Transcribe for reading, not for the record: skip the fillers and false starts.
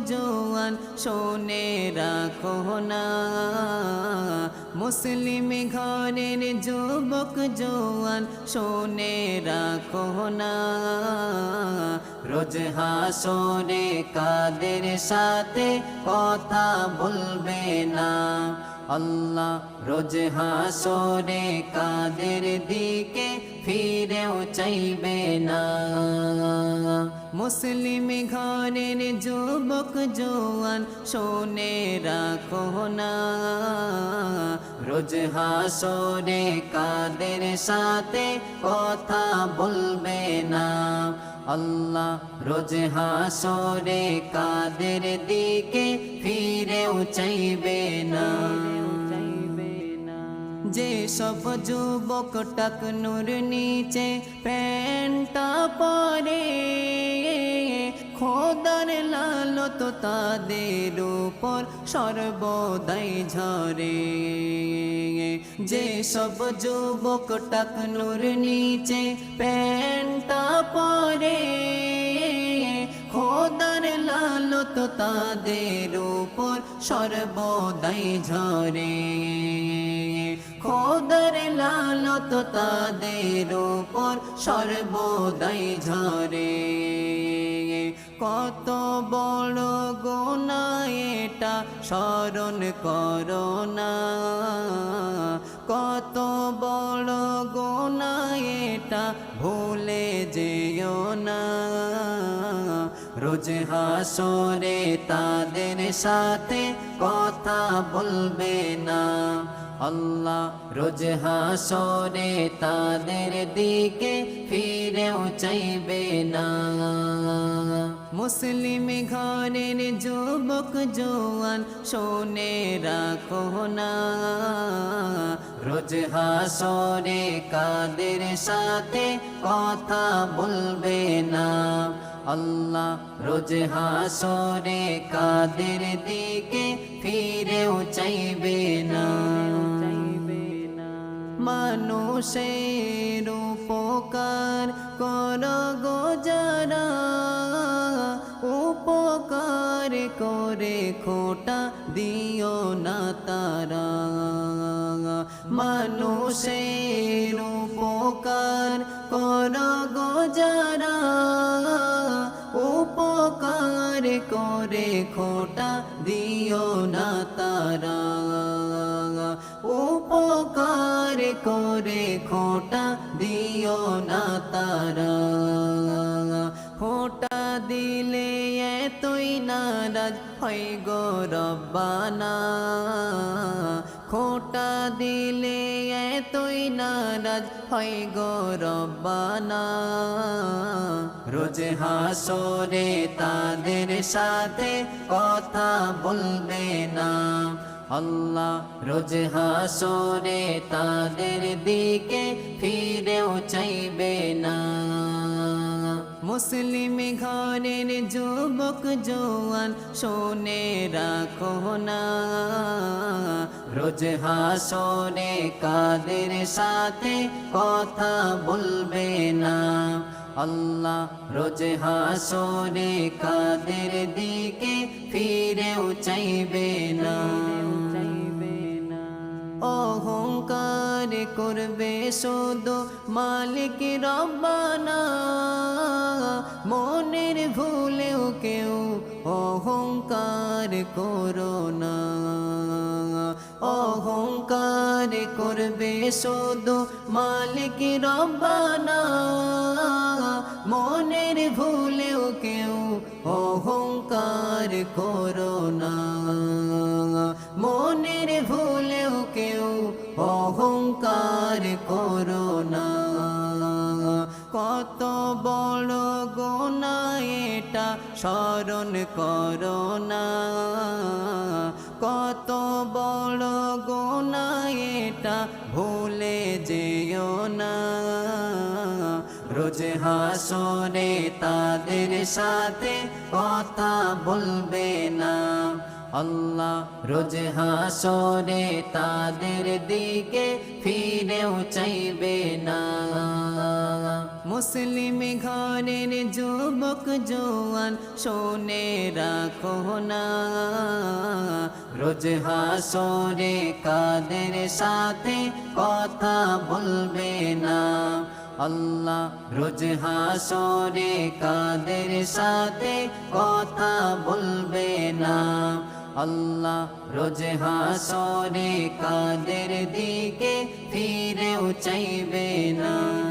জওয়ান শোনে রাখো না, মুসলিম ঘরের যুবক জওয়ান শোনে রাখো না, রোজ হাসরে কাদের সাথে কথা বলবে না। আল্লাহ রোজ হাসরে কাদের দিকে ফিরেও চাইবে না। মুসলিম ঘরের যুবক জওয়ান শোনে রাখো না, রোজ হাসরে কাদের সাথে কথা বলবে না। আল্লাহ রোজ হাসরে কাদের দিকে ফিরেও চাইবে না। যে সব যুবক টাকনুর নিচে প্যান্টটা পরে, খোদার লালত তাদের উপর সর্বদাই ঝরে। যে সব যুবক টাকনুর নিচে প্যান্টটা পরে, খোদার লালত তাদের উপর সর্বদাই ঝরে। খোদার লালত তাদের উপর সর্বদাই ঝরে। কত বড় গুনাহ এটা স্মরণ করো না, কত বড় গুনাহ এটা ভুলে যেও না। রোজ হাসরে তাদের সাথে কথা বলবে না। আল্লাহ রোজ হাসরে তাদের দিকে ফিরেও চাইবে না। মুসলিম ঘরের যুবক জওয়ান শোনে রাখো না, রোজ হাসরে কাদের সাথে কথা বলবে না। আল্লাহ রোজ হাসরে কাদের দিকে ফিরেও চাইবে না। মানুষের উপকার করো গো যারা, উপকার করে খোটা দিও না তারা। মানুষের উপকার করো গো যারা, উপকার করে খোটা দিও না তারা। উপকার করে খোটা দিও না তারা। খোটা দিলে এতই নারাজ হয় গো রব্বানা, খোটা দিলে এতই নারাজ হয় গো রব্বানা। রোজ হাসরে তাদের সাথে কথা বলবে না। আল্লাহ রোজ হাসরে তাদের দিকে ফিরেও চাইবে না। মুসলিম ঘরের যুবক জওয়ান শোনে রাখো না, রোজ হাসরে কাদের সাথে কথা বলবে না। আল্লাহ রোজ হাসরে কাদের দিকে ফিরেও চাইবে না। অহংকার করবে শুধু মালিক রব্বানা, মনের ভুলেও কেউ অহংকার করো না। অহংকার করবে শুধু মালিক রব্বানা, মনের ভুলেও কেউ অহংকার করো না। মনের ভুলেও কেউ অহংকার করো না। কত বড় গুনাহ এটা স্মরণ করো না, কত বড় গুনাহ এটা ভুলে যেও না। রোজ হাসরে তাদের সাথে কথা বলবে না। আল্লাহ রোজ হাসরে তাদের দিকে ফিরেও চাইবে না। মুসলিম ঘরের যুবক জওয়ান শোনে রাখো না, রোজ হাসরে কাদের সাথে কথা বলবে না। আল্লাহ রোজ হাসরে কাদের সাথে কথা বলবে না। আল্লাহ রোজ হাসরে কাদের দিকে ফিরেও চাইবে না।